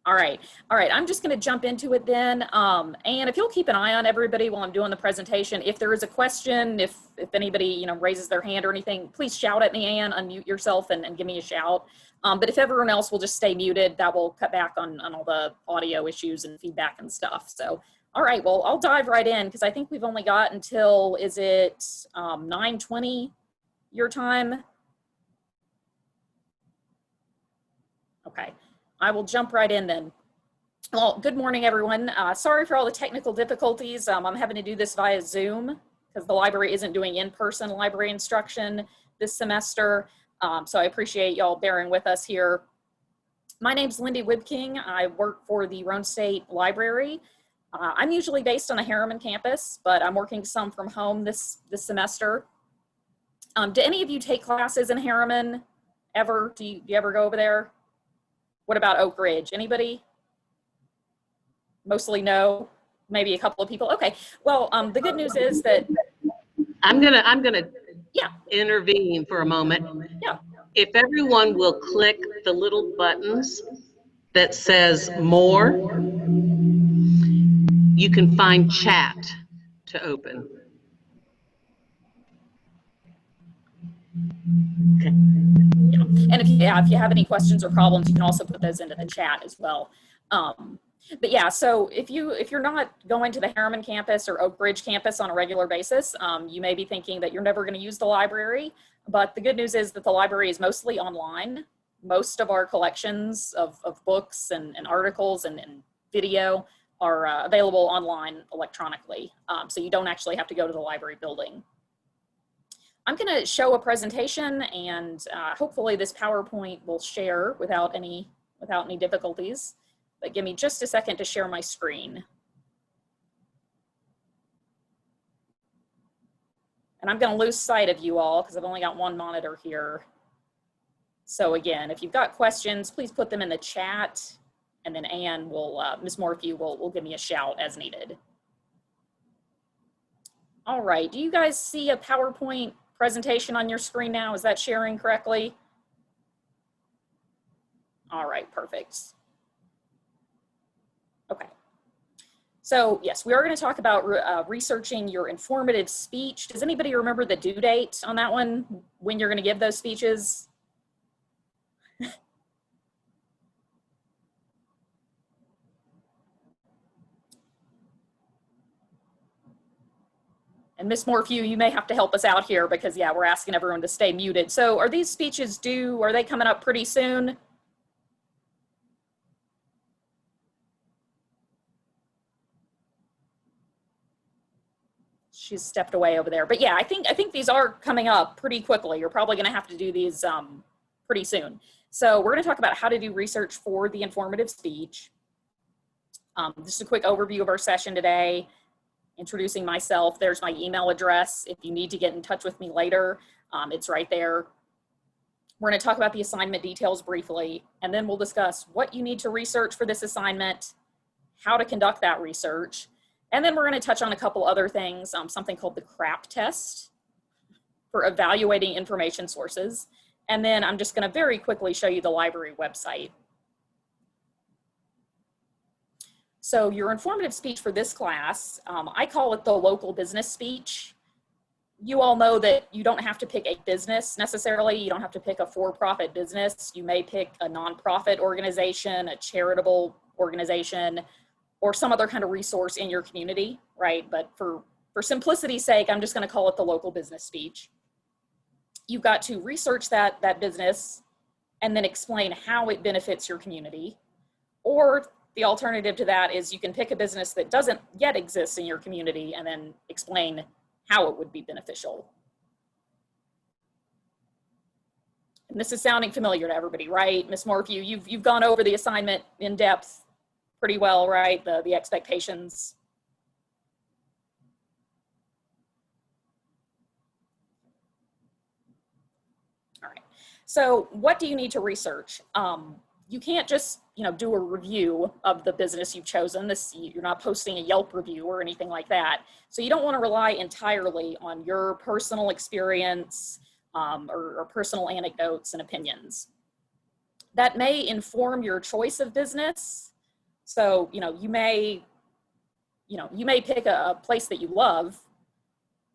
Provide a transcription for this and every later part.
All right. I'm just going to jump into it then. And if you'll keep an eye on everybody while I'm doing the presentation, if there is a question, if anybody raises their hand or anything, please shout at me, Ann, unmute yourself and give me a shout. But if everyone else will just stay muted, that will cut back on all the audio issues and feedback and stuff. So, all right, well, I'll dive right in because I think we've only got until, is it 9:20 your time? Okay. I will jump right in then. Well, good morning, everyone. Sorry for all the technical difficulties. I'm having to do this via Zoom because the library isn't doing in-person library instruction this semester. So I appreciate y'all bearing with us here. My name's Lyndy Wibking. I work for the Roane State Library. I'm usually based on a Harriman campus, but I'm working some from home this semester. Do any of you take classes in Harriman ever? Do you ever go over there? What about Oak Ridge? Anybody? Mostly no, maybe a couple of people. Okay, well, the good news is that I'm gonna intervene for a moment. Yeah. If everyone will click the little buttons that says more, you can find chat to open. Okay. Yeah. And if you have any questions or problems, you can also put those into the chat as well. But yeah, so if you're not going to the Harriman campus or Oak Ridge campus on a regular basis, you may be thinking that you're never going to use the library. But the good news is that the library is mostly online. Most of our collections of books and articles and video are available online electronically. So you don't actually have to go to the library building. I'm going to show a presentation, and hopefully this PowerPoint will share without any difficulties. But give me just a second to share my screen. And I'm going to lose sight of you all because I've only got one monitor here. So again, if you've got questions, please put them in the chat, and then Ann will, Ms. Morphew will give me a shout as needed. All right, do you guys see a PowerPoint presentation on your screen now? Is that sharing correctly? All right, perfect. Okay. So yes, we are going to talk about researching your informative speech. Does anybody remember the due date on that one, when you're going to give those speeches? And Ms. Morphew, you may have to help us out here because, yeah, we're asking everyone to stay muted. So are these speeches due? Are they coming up pretty soon? She's stepped away over there. But yeah, I think these are coming up pretty quickly. You're probably going to have to do these pretty soon. So we're going to talk about how to do research for the informative speech. Just a quick overview of our session today. Introducing myself. There's my email address. If you need to get in touch with me later, it's right there. We're going to talk about the assignment details briefly, and then we'll discuss what you need to research for this assignment, how to conduct that research, and then we're going to touch on a couple other things, something called the CRAAP Test for evaluating information sources, and then I'm just going to very quickly show you the library website. So your informative speech for this class, I call it the local business speech. You all know that you don't have to pick a business necessarily. You don't have to pick a for-profit business. You may pick a nonprofit organization, a charitable organization, or some other kind of resource in your community, right? But for simplicity's sake, I'm just going to call it the local business speech. You've got to research that business and then explain how it benefits your community. Or the alternative to that is you can pick a business that doesn't yet exist in your community and then explain how it would be beneficial. And this is sounding familiar to everybody, right? Ms. Morphew, you've gone over the assignment in depth pretty well, right? The expectations. All right. So what do you need to research? You can't just, do a review of the business you've chosen. You're not posting a Yelp review or anything like that. So you don't want to rely entirely on your personal experience or personal anecdotes and opinions. That may inform your choice of business, So, you may pick a place that you love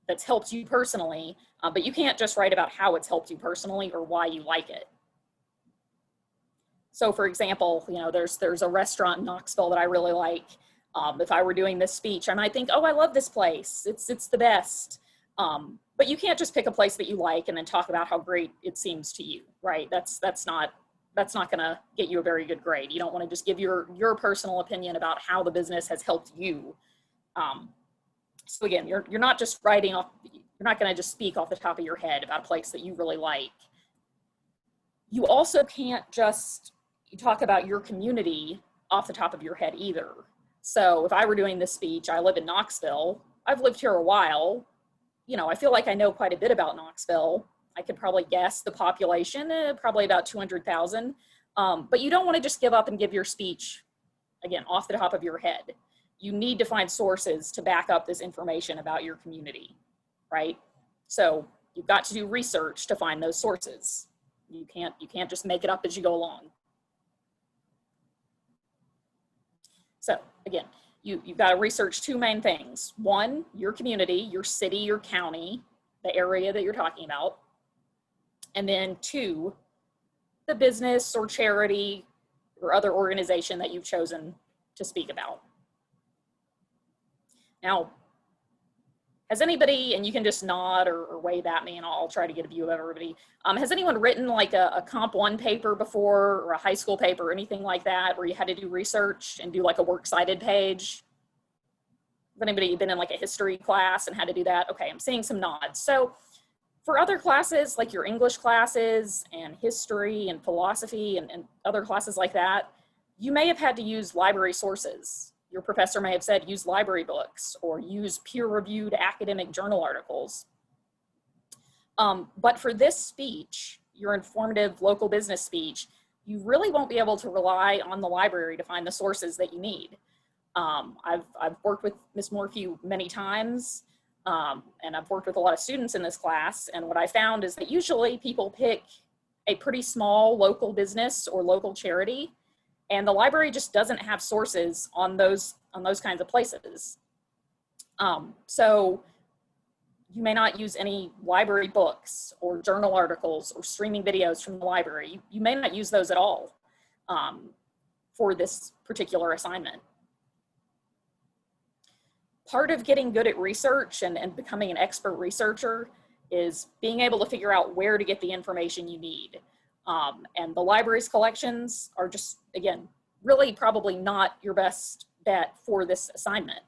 that's helped you personally, but you can't just write about how it's helped you personally or why you like it. So for example, there's a restaurant in Knoxville that I really like. If I were doing this speech, I might think, oh, I love this place. It's the best. But you can't just pick a place that you like and then talk about how great it seems to you, right? That's not gonna get you a very good grade. You don't want to just give your personal opinion about how the business has helped you. So again, you're not just writing off, you're not gonna just speak off the top of your head about a place that you really like. You also can't just talk about your community off the top of your head either. So if I were doing this speech, I live in Knoxville, I've lived here a while, I feel like I know quite a bit about Knoxville. I could probably guess the population, probably about 200,000. But you don't want to just give up and give your speech, again, off the top of your head. You need to find sources to back up this information about your community, right? So you've got to do research to find those sources. You can't just make it up as you go along. So again, you've got to research two main things. One, your community, your city, your county, the area that you're talking about. And then two, the business or charity or other organization that you've chosen to speak about. Now, has anybody, and you can just nod or wave at me and I'll try to get a view of everybody. Has anyone written like a Comp 1 paper before, or a high school paper or anything like that, where you had to do research and do like a works cited page? Has anybody been in like a history class and had to do that? Okay, I'm seeing some nods. So for other classes, like your English classes and history and philosophy and other classes like that, you may have had to use library sources. Your professor may have said, use library books or use peer-reviewed academic journal articles. But for this speech, your informative local business speech, you really won't be able to rely on the library to find the sources that you need. I've worked with Ms. Morphew many times, and I've worked with a lot of students in this class, and what I found is that usually people pick a pretty small local business or local charity, and the library just doesn't have sources on those kinds of places. So you may not use any library books or journal articles or streaming videos from the library. You may not use those at all for this particular assignment. Part of getting good at research and becoming an expert researcher is being able to figure out where to get the information you need. And the library's collections are just, again, really probably not your best bet for this assignment.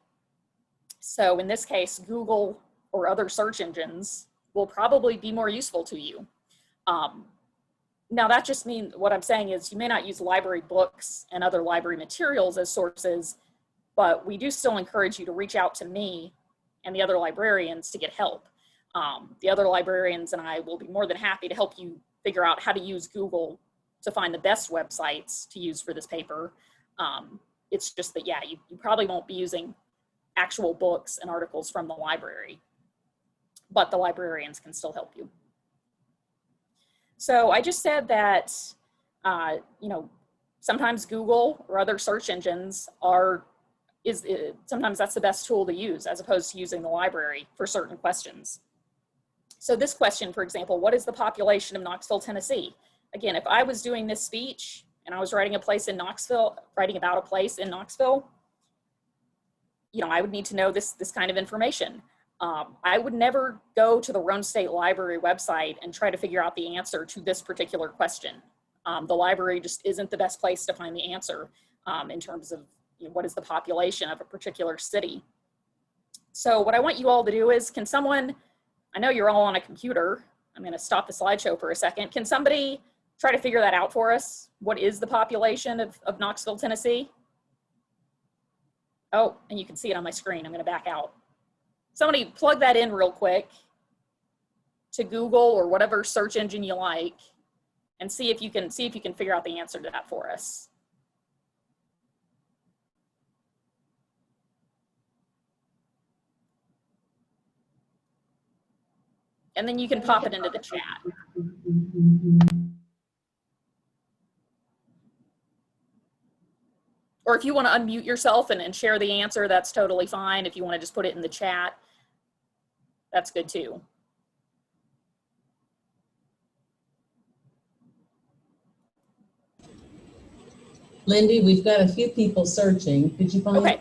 So in this case, Google or other search engines will probably be more useful to you. Now that just means, what I'm saying is you may not use library books and other library materials as sources, but we do still encourage you to reach out to me and the other librarians to get help. The other librarians and I will be more than happy to help you figure out how to use Google to find the best websites to use for this paper. It's just that, yeah, you probably won't be using actual books and articles from the library, but the librarians can still help you. So I just said that, sometimes Google or other search engines sometimes that's the best tool to use as opposed to using the library for certain questions. So this question, for example, what is the population of Knoxville, Tennessee? Again, if I was doing this speech and I was writing about a place in Knoxville, I would need to know this kind of information. I would never go to the Roane State Library website and try to figure out the answer to this particular question. The library just isn't the best place to find the answer in terms of what is the population of a particular city. So what I want you all to do is, can someone, I know you're all on a computer, I'm going to stop the slideshow for a second. Can somebody try to figure that out for us? What is the population of Knoxville, Tennessee? Oh, and you can see it on my screen. I'm going to back out. Somebody plug that in real quick to Google or whatever search engine you like, and see if you can figure out the answer to that for us. And then you can pop it into the chat. Or if you want to unmute yourself and share the answer, that's totally fine. If you want to just put it in the chat, that's good too. Lyndy, we've got a few people searching. Did you find? Okay.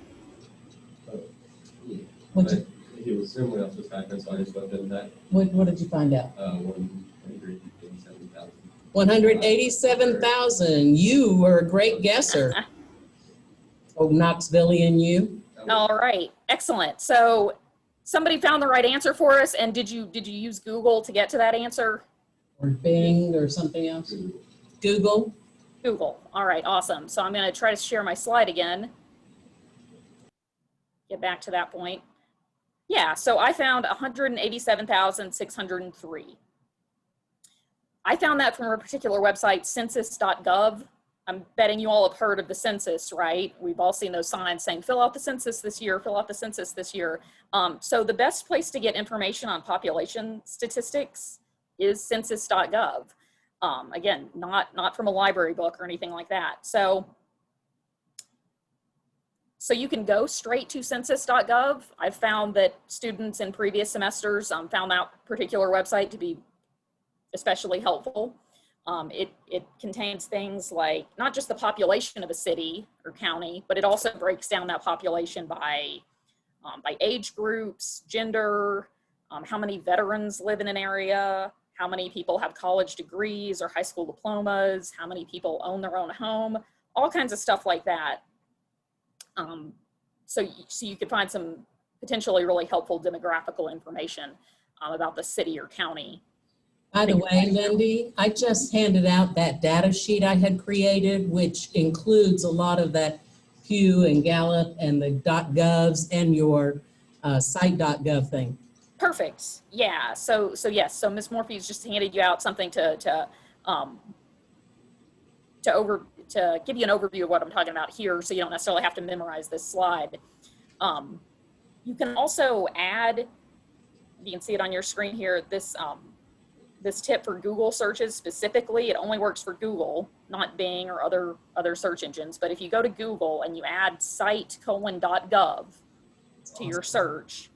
He was similar off the background, so I just went in that. What did you find out? 187,000. 187,000. You were a great guesser. Oh, Knoxvillian you. All right, excellent. So somebody found the right answer for us, and did you use Google to get to that answer? Or Bing or something else? Google? Google. All right, awesome. So I'm going to try to share my slide again. Get back to that point. Yeah, so I found 187,603. I found that from a particular website, census.gov. I'm betting you all have heard of the census, right? We've all seen those signs saying, fill out the census this year, fill out the census this year. So the best place to get information on population statistics is census.gov. Again, not from a library book or anything like that. So you can go straight to census.gov. I've found that students in previous semesters found that particular website to be especially helpful. It contains things like not just the population of a city or county, but it also breaks down that population by age groups, gender, how many veterans live in an area, how many people have college degrees or high school diplomas, how many people own their own home, all kinds of stuff like that. So you could find some potentially really helpful demographical information about the city or county. By the way, Lyndy, I just handed out that data sheet I had created, which includes a lot of that Pew and Gallup and the .govs and your site.gov thing. Perfect. Yeah. So yes. So Ms. Morphy's just handed you out something to give you an overview of what I'm talking about here, so you don't necessarily have to memorize this slide. You can also add. You can see it on your screen here. This tip for Google searches specifically, it only works for Google, not Bing or other search engines. But if you go to Google and you add site:.gov to your search,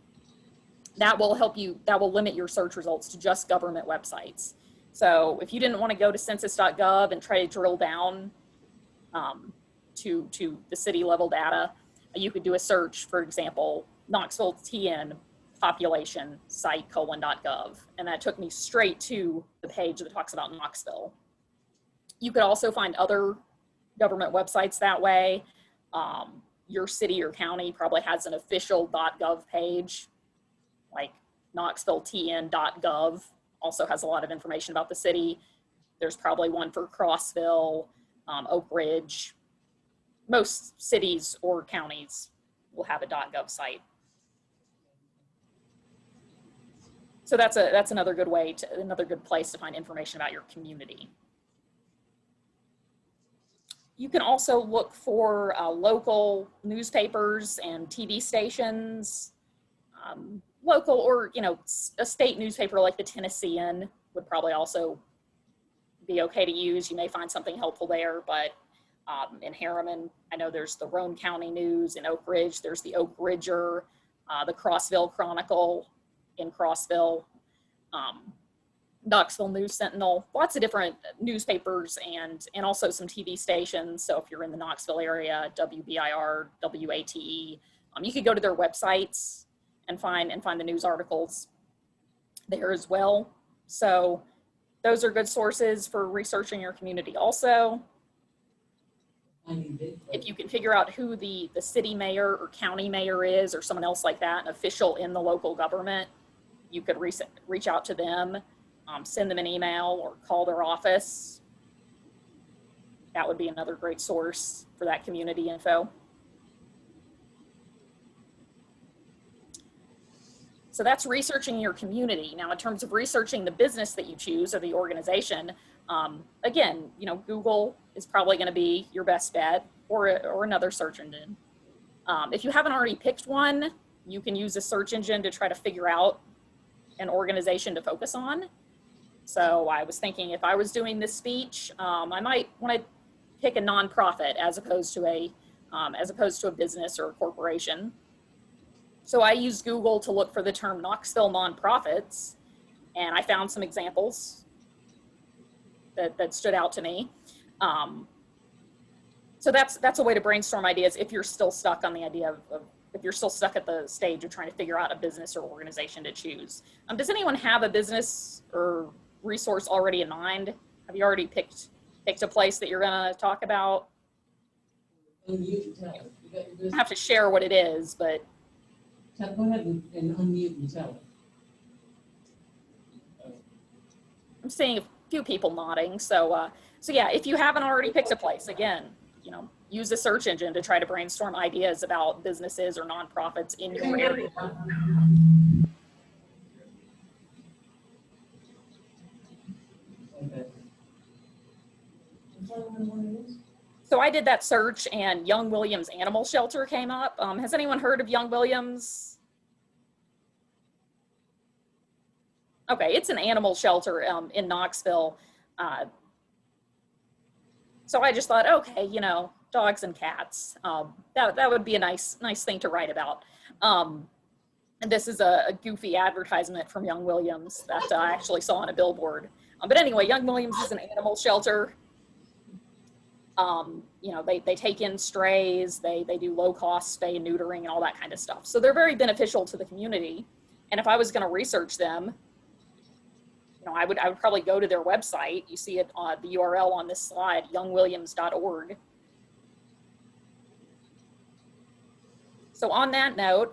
that will help you, that will limit your search results to just government websites. So if you didn't want to go to census.gov and try to drill down to the city level data, you could do a search, for example, Knoxville TN population site:.gov, and that took me straight to the page that talks about Knoxville. You could also find other government websites that way. Your city or county probably has an official .gov page, like KnoxvilleTN.gov also has a lot of information about the city. There's probably one for Crossville, Oak Ridge. Most cities or counties will have a .gov site. So that's another good way another good place to find information about your community. You can also look for local newspapers and TV stations. Local or, a state newspaper like the Tennessean would probably also be okay to use. You may find something helpful there, but in Harriman, I know there's the Roane County News. In Oak Ridge, there's the Oak Ridger, the Crossville Chronicle in Crossville, Knoxville News Sentinel, lots of different newspapers and also some TV stations. So if you're in the Knoxville area, WBIR, WATE, you could go to their websites and find the news articles there as well. So those are good sources for researching your community. Also, if you can figure out who the city mayor or county mayor is or someone else like that, an official in the local government, you could reach out to them, send them an email or call their office. That would be another great source for that community info. So that's researching your community. Now, in terms of researching the business that you choose or the organization, again, Google is probably going to be your best bet, or another search engine. If you haven't already picked one, you can use a search engine to try to figure out an organization to focus on. So I was thinking, if I was doing this speech, I might want to pick a nonprofit as opposed to a as opposed to a business or a corporation. So I used Google to look for the term Knoxville nonprofits, and I found some examples that stood out to me. So that's a way to brainstorm ideas if you're still stuck on the idea of if you're still stuck at the stage of trying to figure out a business or organization to choose. Does anyone have a business or resource already in mind? Have you already picked a place that you're going to talk about? Unmute and tell it. You got your You business? don't have to share what it is, but Go ahead and unmute and tell it. I'm seeing a few people nodding. So yeah, if you haven't already picked a place, again, use the search engine to try to brainstorm ideas about businesses or nonprofits in your area. Okay. So I did that search and Young Williams Animal Shelter came up. Has anyone heard of Young Williams? Okay, it's an animal shelter in Knoxville. So I just thought, okay, dogs and cats. That would be a nice thing to write about. And this is a goofy advertisement from Young Williams that I actually saw on a billboard. But anyway, Young Williams is an animal shelter. They take in strays, they do low cost spay and neutering and all that kind of stuff. So they're very beneficial to the community. And if I was going to research them, I would probably go to their website. You see it on the URL on this slide, youngwilliams.org. So on that note,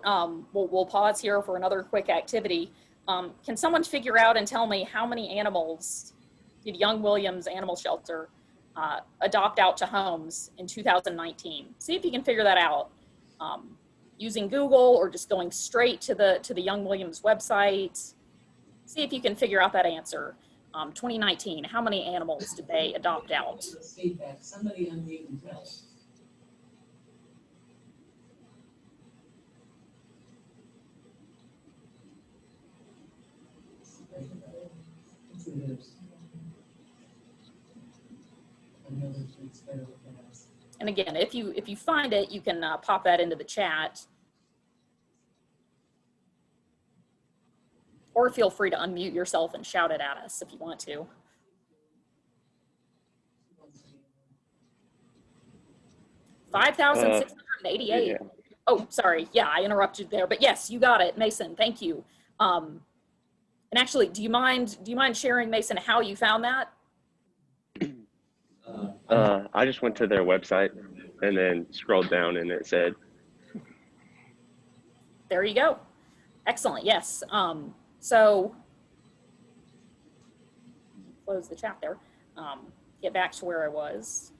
we'll pause here for another quick activity. Can someone figure out and tell me how many animals did Young Williams Animal Shelter adopt out to homes in 2019? See if you can figure that out using Google or just going straight to the Young Williams website. See if you can figure out that answer. 2019, how many animals did they adopt out? Feedback. Somebody unmute and tell us. And again, if you find it, you can pop that into the chat. Or feel free to unmute yourself and shout it at us if you want to. $5,688. Yeah. Oh, sorry. Yeah, I interrupted there. But yes, you got it, Mason. Thank you. And actually, do you mind sharing, Mason, how you found that? I just went to their website and then scrolled down and it said. There you go. Excellent. Yes. So close the chat there. Get back to where I was.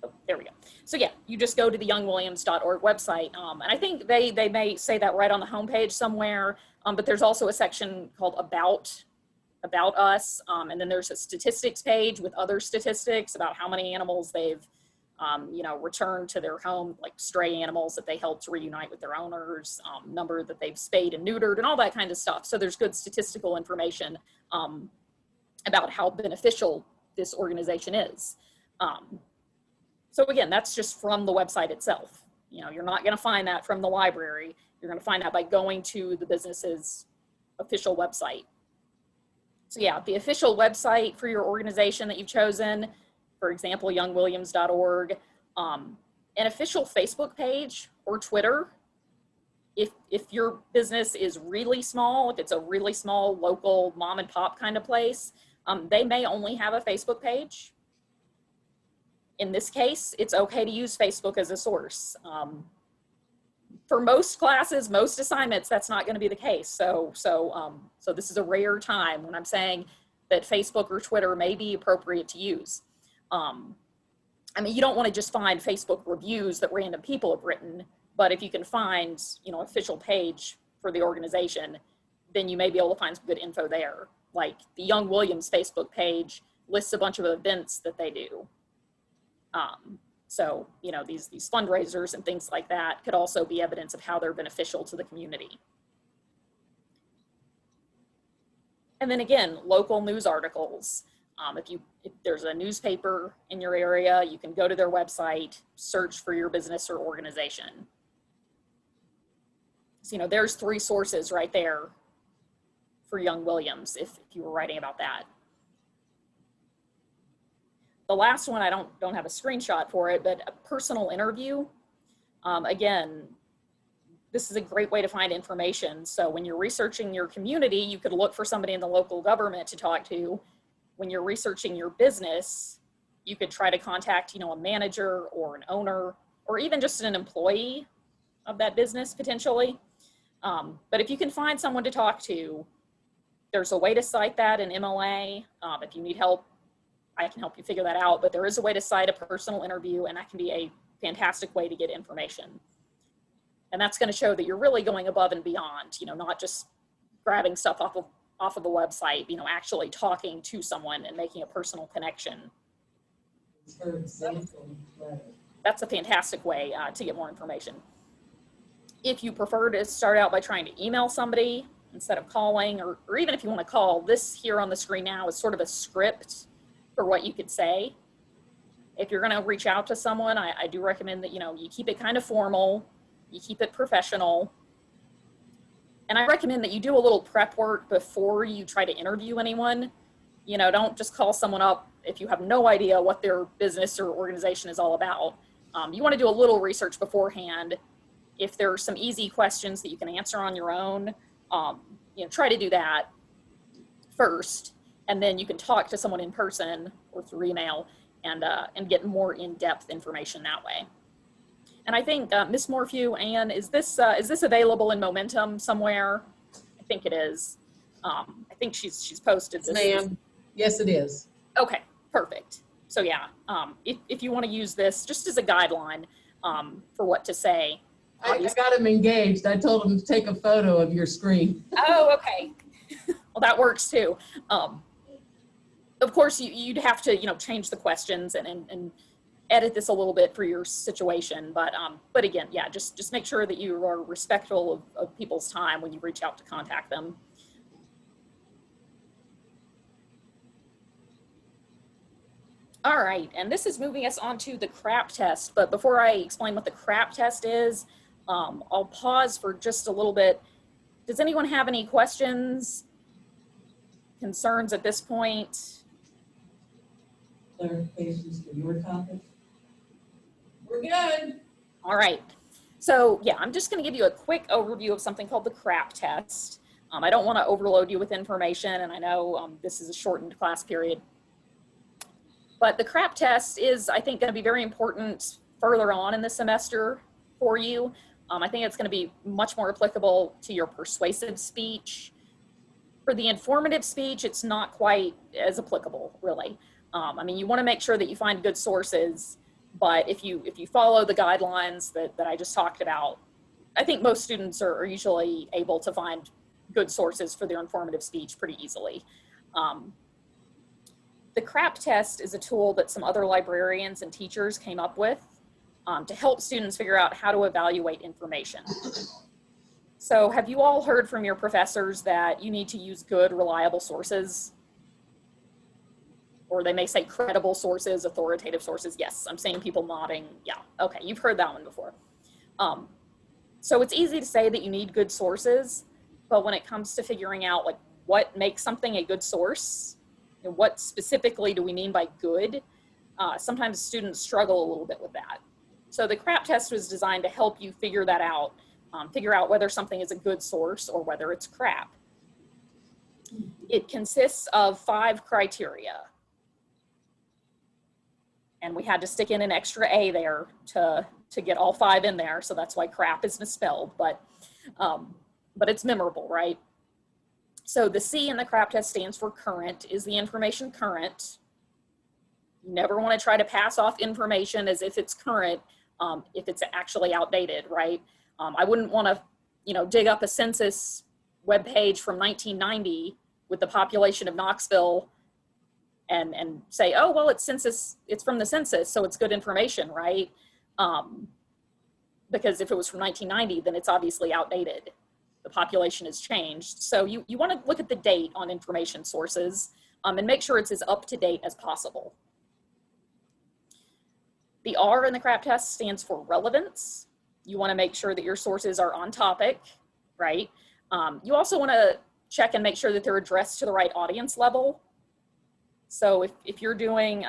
Oh, there we go. So yeah, you just go to the youngwilliams.org website. And I think they may say that right on the homepage somewhere, but there's also a section called About Us. And then there's a statistics page with other statistics about how many animals they've returned to their home, like stray animals that they helped to reunite with their owners, number that they've spayed and neutered and all that kind of stuff. So there's good statistical information about how beneficial this organization is. So again, that's just from the website itself. You're not going to find that from the library. You're going to find that by going to the business's official website. So yeah, the official website for your organization that you've chosen, for example, youngwilliams.org, an official Facebook page or Twitter. If your business is really small, if it's a really small local mom and pop kind of place, they may only have a Facebook page. In this case, it's okay to use Facebook as a source. For most classes, most assignments, that's not going to be the case. So this is a rare time when I'm saying that Facebook or Twitter may be appropriate to use. You don't want to just find Facebook reviews that random people have written, but if you can find, official page for the organization, then you may be able to find some good info there. Like the Young Williams Facebook page lists a bunch of events that they do. So, these fundraisers and things like that could also be evidence of how they're beneficial to the community. And then again, local news articles. If there's a newspaper in your area, you can go to their website, search for your business or organization. So, you know, there's 3 sources right there for Young Williams, if you were writing about that. The last one, I don't have a screenshot for it, but a personal interview. Again, this is a great way to find information. So when you're researching your community, you could look for somebody in the local government to talk to. When you're researching your business, you could try to contact, you know, a manager or an owner, or even just an employee of that business potentially. But if you can find someone to talk to, there's a way to cite that in MLA. If you need help, I can help you figure that out, but there is a way to cite a personal interview, and that can be a fantastic way to get information. And that's going to show that you're really going above and beyond, you know, not just grabbing stuff off of a website, you know, actually talking to someone and making a personal connection. That's a fantastic way to get more information. If you prefer to start out by trying to email somebody instead of calling, or even if you want to call, this here on the screen now is sort of a script for what you could say. If you're going to reach out to someone, I do recommend that, you know, you keep it kind of formal, you keep it professional. And I recommend that you do a little prep work before you try to interview anyone. You know, don't just call someone up if you have no idea what their business or organization is all about. You want to do a little research beforehand. If there are some easy questions that you can answer on your own, you know, try to do that first, and then you can talk to someone in person or through email and get more in-depth information that way. And I think Ms. Morphew, Ann, is this available in Momentum somewhere? I think it is. I think she's posted this. Ma'am, yes it is. Okay, perfect. So yeah, if you want to use this just as a guideline for what to say. I got him engaged. I told him to take a photo of your screen. Oh, okay. Well, that works too. Of course, you'd have to, you know, change the questions and edit this a little bit for your situation. But again, yeah, just make sure that you are respectful of people's time when you reach out to contact them. All right, and this is moving us on to the CRAAP test. But before I explain what the CRAAP test is, I'll pause for just a little bit. Does anyone have any questions, concerns at this point? Clarifications for your topic? We're good. All right. So yeah, I'm just going to give you a quick overview of something called the CRAAP test. I don't want to overload you with information, and I know this is a shortened class period. But the CRAAP test is, I think, going to be very important further on in the semester for you. I think it's going to be much more applicable to your persuasive speech. For the informative speech, it's not quite as applicable, really. I mean, you want to make sure that you find good sources, but if you follow the guidelines that I just talked about, I think most students are usually able to find good sources for their informative speech pretty easily. The CRAAP test is a tool that some other librarians and teachers came up with to help students figure out how to evaluate information. So have you all heard from your professors that you need to use good, reliable sources? Or they may say credible sources, authoritative sources. Yes, I'm seeing people nodding. Yeah, okay, you've heard that one before. So it's easy to say that you need good sources, but when it comes to figuring out like what makes something a good source, and what specifically do we mean by good, sometimes students struggle a little bit with that. So the CRAAP test was designed to help you figure that out, figure out whether something is a good source or whether it's crap. It consists of 5 criteria. And we had to stick in an extra A there to get all 5 in there. So that's why crap is misspelled, but it's memorable, right? So the C in the CRAAP test stands for current. Is the information current? You never want to try to pass off information as if it's current, if it's actually outdated, right? I wouldn't want to, you know, dig up a census webpage from 1990 with the population of Knoxville and say, oh, well, it's from the census, so it's good information, right? Because if it was from 1990, then it's obviously outdated. The population has changed. So you want to look at the date on information sources. and make sure it's as up to date as possible. The R in the CRAAP test stands for relevance. You want to make sure that your sources are on topic, right? You also want to check and make sure that they're addressed to the right audience level. So if you're doing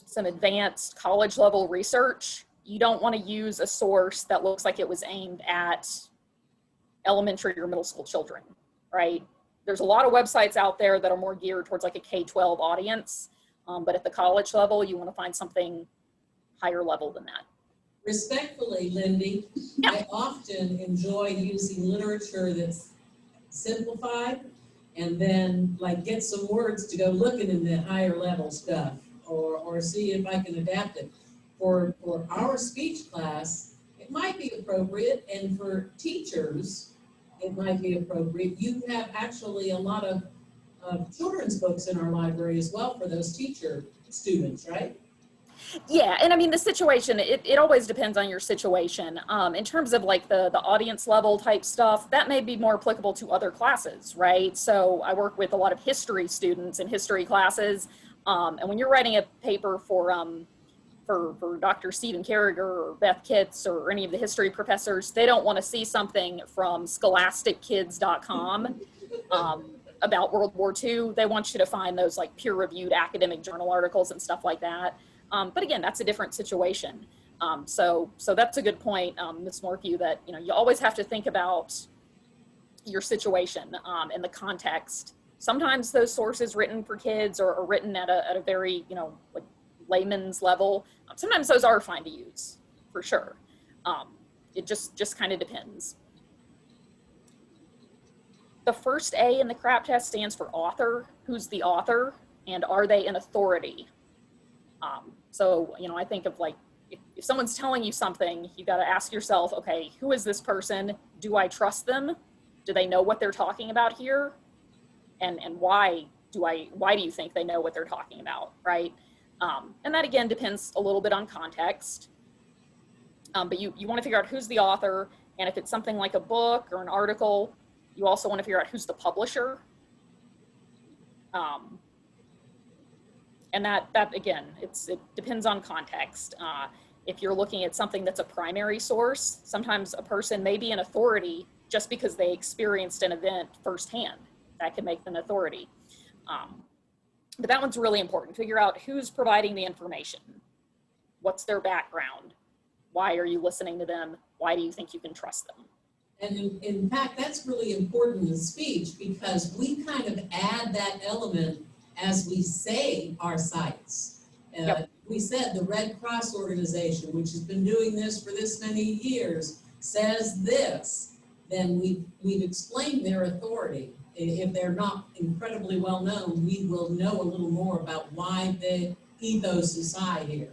some advanced college level research, you don't want to use a source that looks like it was aimed at elementary or middle school children, right? There's a lot of websites out there that are more geared towards like a K-12 audience, but at the college level, you want to find something higher level than that. Respectfully, Lyndy, Yeah. I often enjoy using literature that's simplified and then like get some words to go looking in the higher level stuff or see if I can adapt it. For our speech class, it might be appropriate, and for teachers, it might be appropriate. You have actually a lot of children's books in our library as well for those teacher students, right? Yeah, and I mean, the situation, it always depends on your situation. In terms of like the audience level type stuff, that may be more applicable to other classes, right? So I work with a lot of history students in history classes, and when you're writing a paper for Dr. Stephen Carragher or Beth Kitts or any of the history professors, they don't want to see something from scholastickids.com about World War II. They want you to find those like peer-reviewed academic journal articles and stuff like that. But again, that's a different situation. So that's a good point, Ms. Morphew, that you always have to think about your situation and the context. Sometimes those sources written for kids are written at a very like layman's level. Sometimes those are fine to use, for sure. It just kind of depends. The first A in the CRAAP test stands for author. Who's the author, and are they an authority? So I think of like, if someone's telling you something, you got to ask yourself, okay, who is this person? Do I trust them? Do they know what they're talking about here? And why do you think they know what they're talking about, right? And that again depends a little bit on context. But you want to figure out who's the author, and if it's something like a book or an article, you also want to figure out who's the publisher. And that again, it depends on context. If you're looking at something that's a primary source, sometimes a person may be an authority just because they experienced an event firsthand. That could make them an authority. But that one's really important. Figure out who's providing the information. What's their background? Why are you listening to them? Why do you think you can trust them? And in fact, that's really important in speech because we kind of add that element as we say our sites. Yep. We said the Red Cross organization, which has been doing this for this many years, says this, then we've explained their authority. If they're not incredibly well known, we will know a little more about why the ethos is high here.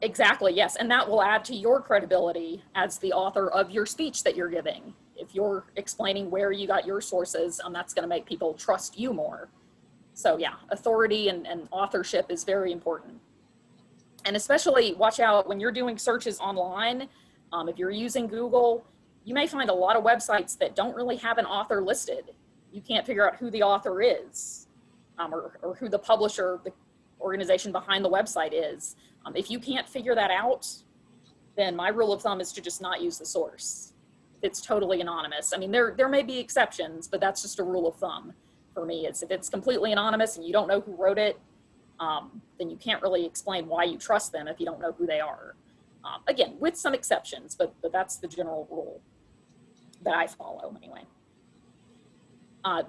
Exactly, yes, and that will add to your credibility as the author of your speech that you're giving. If you're explaining where you got your sources, that's going to make people trust you more. So yeah, authority and authorship is very important. And especially watch out when you're doing searches online. If you're using Google, you may find a lot of websites that don't really have an author listed. You can't figure out who the author is or who the publisher, the organization behind the website is. If you can't figure that out, then my rule of thumb is to just not use the source. It's totally anonymous. I mean, there may be exceptions, but that's just a rule of thumb for me. If it's completely anonymous and you don't know who wrote it, then you can't really explain why you trust them if you don't know who they are. Again, with some exceptions, but that's the general rule that I follow anyway.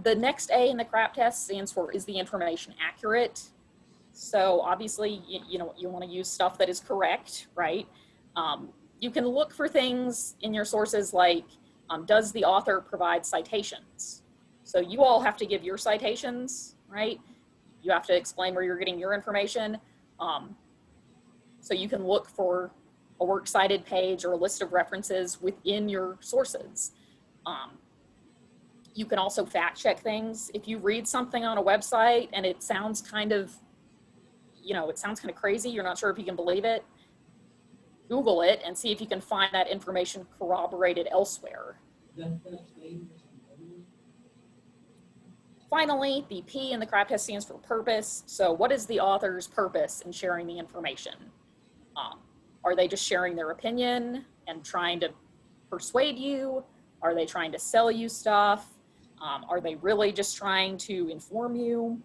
The next A in the CRAAP test stands for, is the information accurate? So obviously, you want to use stuff that is correct, right? You can look for things in your sources like, does the author provide citations? So you all have to give your citations, right? You have to explain where you're getting your information. So you can look for a works cited page or a list of references within your sources. You can also fact check things. If you read something on a website and it sounds kind of, it sounds kind of crazy, you're not sure if you can believe it, Google it and see if you can find that information corroborated elsewhere. Finally, the P in the CRAAP test stands for purpose. So what is the author's purpose in sharing the information? Are they just sharing their opinion and trying to persuade you? Are they trying to sell you stuff? Are they really just trying to inform you?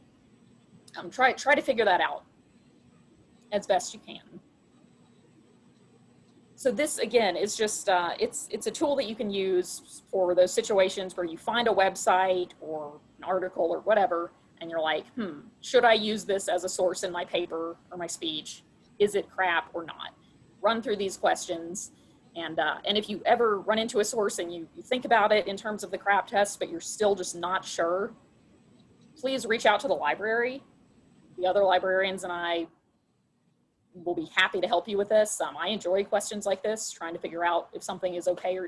Try to figure that out as best you can. So this, again, is just, it's a tool that you can use for those situations where you find a website or an article or whatever, and you're like, should I use this as a source in my paper or my speech? Is it CRAAP or not? Run through these questions. And if you ever run into a source and you think about it in terms of the CRAAP test, but you're still just not sure, please reach out to the library. The other librarians and I will be happy to help you with this. I enjoy questions like this, trying to figure out if something is okay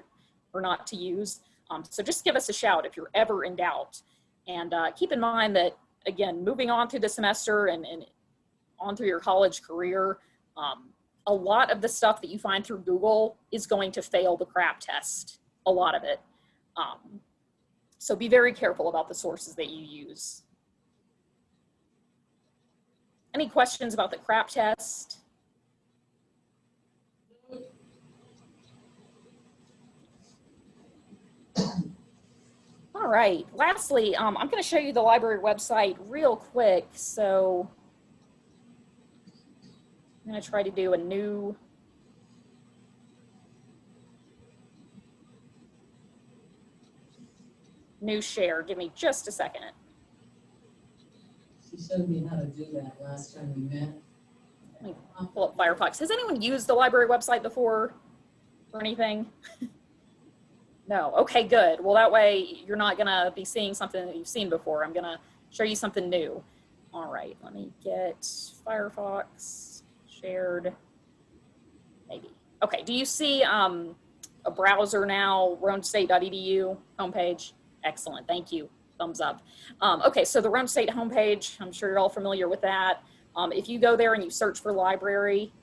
or not to use. So just give us a shout if you're ever in doubt. And keep in mind that, again, moving on through the semester and on through your college career, a lot of the stuff that you find through Google is going to fail the CRAAP test, a lot of it. So be very careful about the sources that you use. Any questions about the CRAAP test? All right, lastly, I'm going to show you the library website real quick. So I'm going to try to do a new share. Give me just a second. She showed me how to do that last time we met. Let me pull up Firefox. Has anyone used the library website before or anything? No. Okay, good. Well, that way you're not going to be seeing something that you've seen before. I'm going to show you something new. All right, let me get Firefox shared. Maybe. Okay, do you see a browser now, roanestate.edu homepage? Excellent, thank you. Thumbs up. Okay, so the Roane State homepage, I'm sure you're all familiar with that. If you go there and you search for library,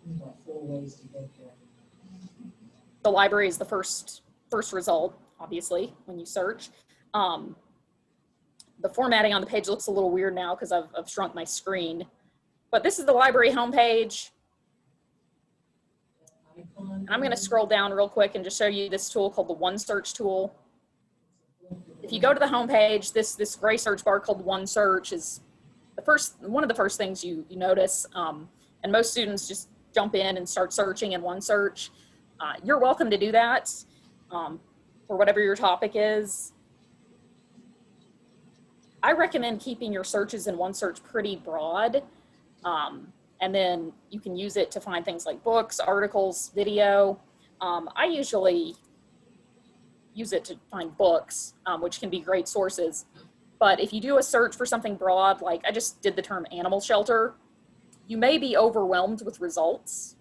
There's about 4 ways to get there. the library is the first result, obviously, when you search. The formatting on the page looks a little weird now because I've shrunk my screen. But this is the library homepage. And I'm going to scroll down real quick and just show you this tool called the One Search tool. If you go to the homepage, this gray search bar called One Search is one of the first things you notice. And most students just jump in and start searching in One Search. You're welcome to do that for whatever your topic is. I recommend keeping your searches in One Search pretty broad. And then you can use it to find things like books, articles, video. I usually use it to find books, which can be great sources. But if you do a search for something broad, like I just did the term animal shelter, you may be overwhelmed with results,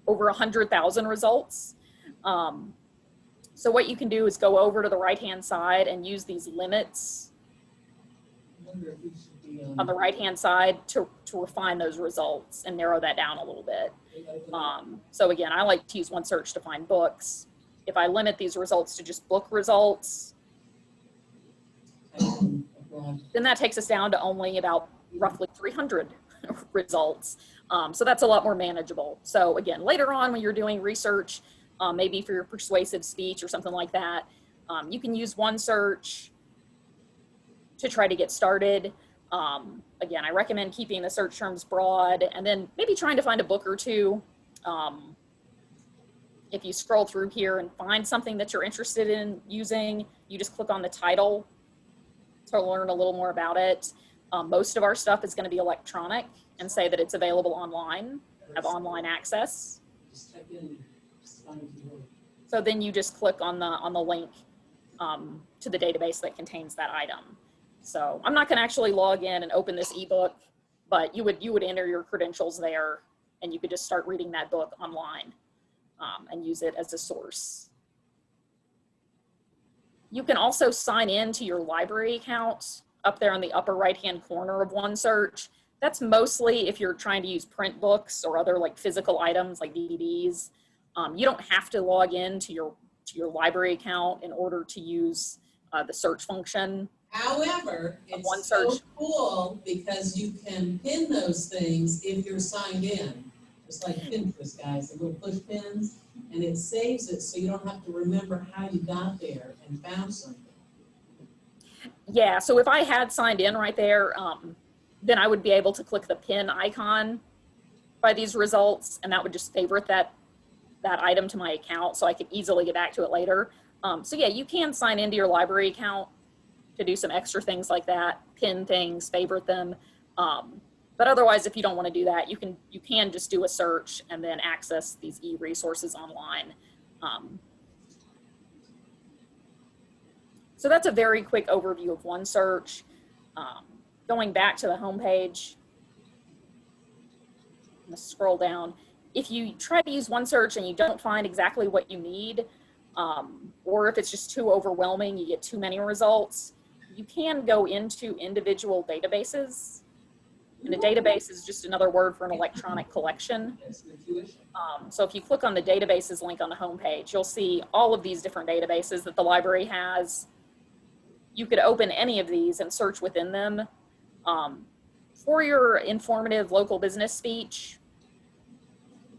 over 100,000 results. So what you can do is go over to the right-hand side and use these limits on the right-hand side to refine those results and narrow that down a little bit. So again, I like to use One Search to find books. If I limit these results to just book results, then that takes us down to only about roughly 300 results. So that's a lot more manageable. So again, later on when you're doing research, maybe for your persuasive speech or something like that, you can use One Search to try to get started. Again, I recommend keeping the search terms broad and then maybe trying to find a book or two. If you scroll through here and find something that you're interested in using, you just click on the title to learn a little more about it. Most of our stuff is going to be electronic and say that it's available online, have online access. So then you just click on the link to the database that contains that item. So I'm not going to actually log in and open this ebook, but you would enter your credentials there and you could just start reading that book online and use it as a source. You can also sign in to your library account up there in the upper right-hand corner of One Search. That's mostly if you're trying to use print books or other like physical items like DVDs. You don't have to log in to your library account in order to use the search function. However, One it's so search. cool because you can pin those things if you're signed in. It's like Pinterest, guys, the little push pins, and it saves it so you don't have to remember how you got there and found something. Yeah, so if I had signed in right there, then I would be able to click the pin icon by these results, and that would just favorite that item to my account so I could easily get back to it later. So yeah, you can sign into your library account to do some extra things like that, pin things, favorite them. But otherwise, if you don't want to do that, you can just do a search and then access these e-resources online. So that's a very quick overview of OneSearch. Going back to the homepage, I'm going to scroll down. If you try to use OneSearch and you don't find exactly what you need, or if it's just too overwhelming, you get too many results, you can go into individual databases. And a database is just another word for an electronic collection. So if you click on the databases link on the homepage, you'll see all of these different databases that the library has. You could open any of these and search within them. For your informative local business speech,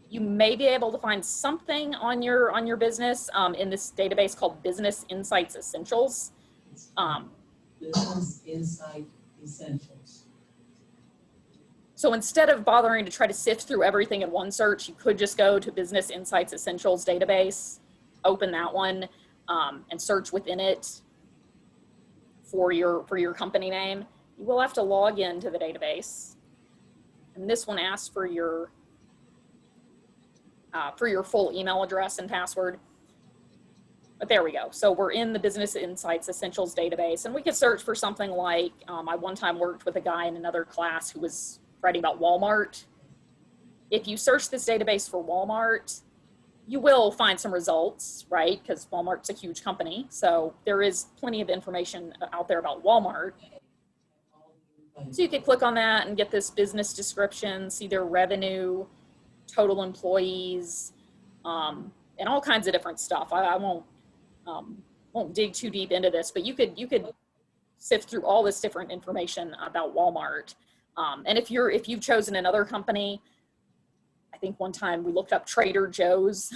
you may be able to find something on your business in this database called Business Insights Essentials. Business Insight Essentials. So instead of bothering to try to sift through everything in OneSearch, you could just go to Business Insights Essentials database, open that one, and search within it for your company name. You will have to log into the database, and this one asks for your full email address and password. But there we go. So we're in the Business Insights Essentials database, and we could search for something like, I one time worked with a guy in another class who was writing about Walmart. If you search this database for Walmart, you will find some results, right? Because Walmart's a huge company. So there is plenty of information out there about Walmart. So you could click on that and get this business description, see their revenue, total employees, and all kinds of different stuff. I won't dig too deep into this, but you could sift through all this different information about Walmart. And if you've chosen another company, I think one time we looked up Trader Joe's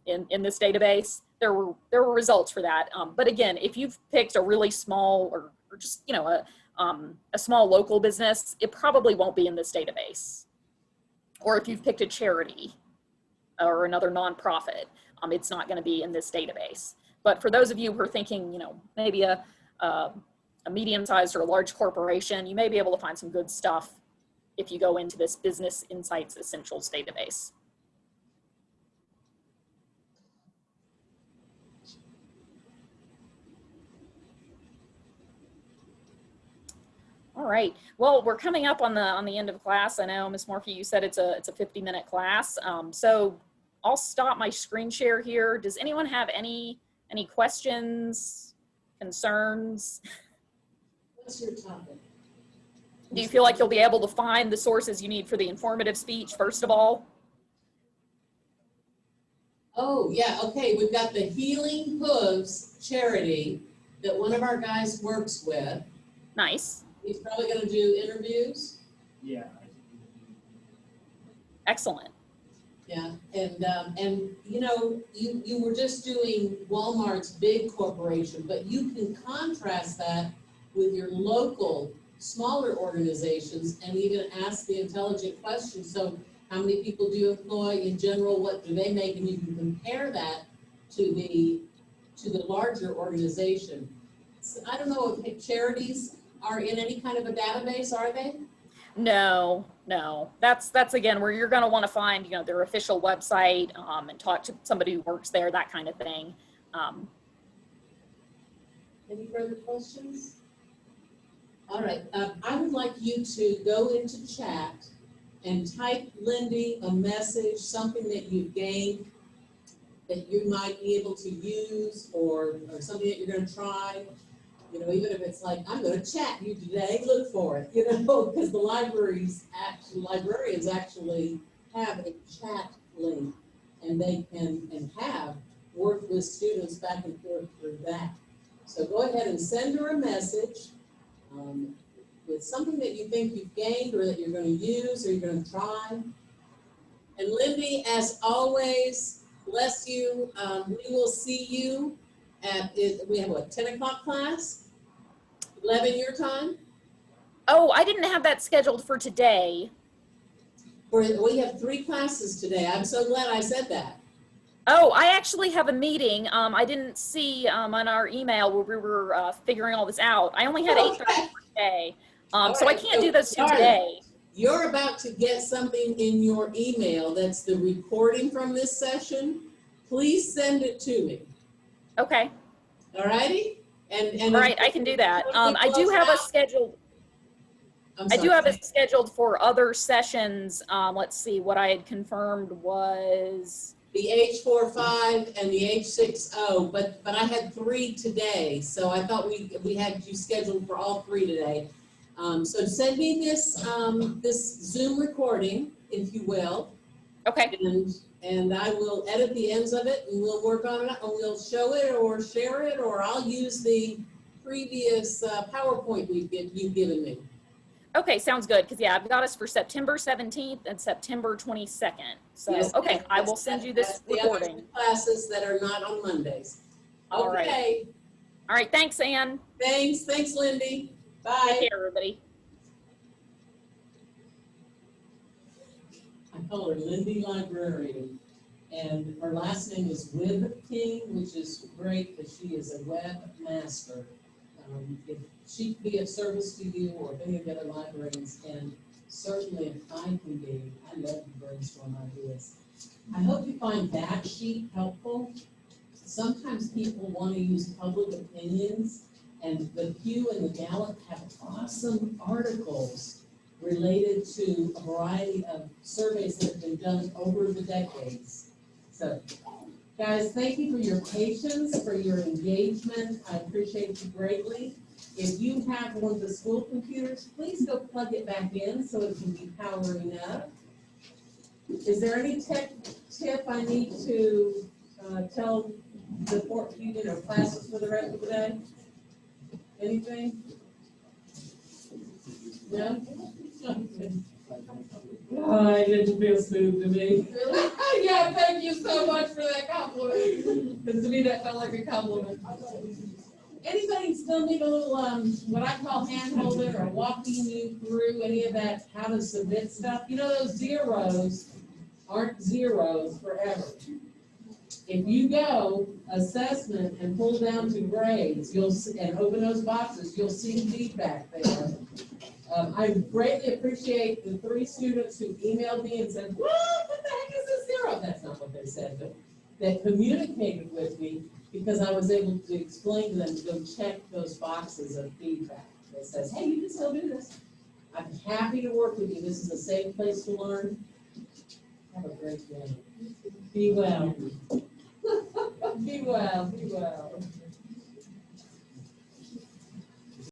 in this database. There were results for that. But again, if you've picked a really small or just a small local business, it probably won't be in this database. Or if you've picked a charity or another nonprofit, it's not going to be in this database. But for those of you who are thinking, maybe a medium-sized or a large corporation, you may be able to find some good stuff if you go into this Business Insights Essentials database. All right. Well, we're coming up on the end of class. I know, Ms. Morphy, you said it's a 50-minute class. So I'll stop my screen share here. Does anyone have any questions, concerns? What's your topic? Do you feel like you'll be able to find the sources you need for the informative speech, first of all? Oh, yeah, okay, we've got the Healing Hooves charity that one of our guys works with. Nice. He's probably gonna do interviews. Yeah. Excellent. Yeah, and you were just doing Walmart's big corporation, but you can contrast that with your local smaller organizations and even ask the intelligent question. So how many people do you employ in general? What do they make? And you can compare that to the larger organization. So I don't know if charities are in any kind of a database, are they? No. That's again where you're going to want to find their official website and talk to somebody who works there, that kind of thing. Any further questions? All right, I would like you to go into chat and type Lyndy a message, something that you've gained that you might be able to use or something that you're going to try. Even if it's like, I'm going to chat you today, look for it, because the librarians actually have a chat link and they can and have worked with students back and forth through that. So go ahead and send her a message with something that you think you've gained or that you're going to use or you're going to try. And Lyndy, as always, bless you. We will see you at, we have what, 10 o'clock class? 11 your time? Oh, I didn't have that scheduled for today. We have 3 classes today. I'm so glad I said that. Oh, I actually have a meeting. I didn't see on our email where we were figuring all this out. I only had 8:30 for today. So I can't do those 2 today. You're about to get something in your email that's the recording from this session. Please send it to me. Okay. All righty? And All right, I can do that. I do have a scheduled. I do have it scheduled for other sessions. Let's see, what I had confirmed was the H45 and the H60, but I had 3 today, so I thought we had you scheduled for all 3 today. So send me this this Zoom recording, if you will. okay. And I will edit the ends of it, and we'll work on it, and we'll show it or share it, or I'll use the previous PowerPoint you've given me. Okay, sounds good. Because yeah, I've got us for September 17th and September 22nd. So Yes, okay, I will send you this recording. The other classes that are not on Mondays. All right. Okay. All right. Thanks, Ann. Thanks, Lyndy. Bye. Take care, everybody. I call her Lyndy Librarian, and her last name is Wibking, which is great because she is a webmaster. If she can be of service to you or if any of the other librarians can, certainly if I can be, I love to brainstorm ideas. I hope you find that sheet helpful. Sometimes people want to use public opinions, and the Pew and the Gallup have awesome articles related to a variety of surveys that have been done over the decades. So, guys, thank you for your patience, for your engagement. I appreciate you greatly. If you have one of the school computers, please go plug it back in so it can be powering up. Is there any tip I need to tell the classes for the rest of the day? Anything? No? Okay. Oh, it didn't feel smooth to me. Really? Yeah, thank you so much for that compliment. Because to me, that felt like a compliment. Anybody still need a little, what I call hand-holding or walking you through any of that, how to submit stuff? You know, those zeros aren't zeros forever. If you go assessment and pull down to grades, and open those boxes, you'll see feedback there. I greatly appreciate the 3 students who emailed me and said, what the heck is this zero? That's not what they said, but that communicated with me because I was able to explain to them to go check those boxes of feedback that says, hey, you can still do this. I'm happy to work with you. This is a safe place to learn. Have a great day. Be well. Be well. Be well.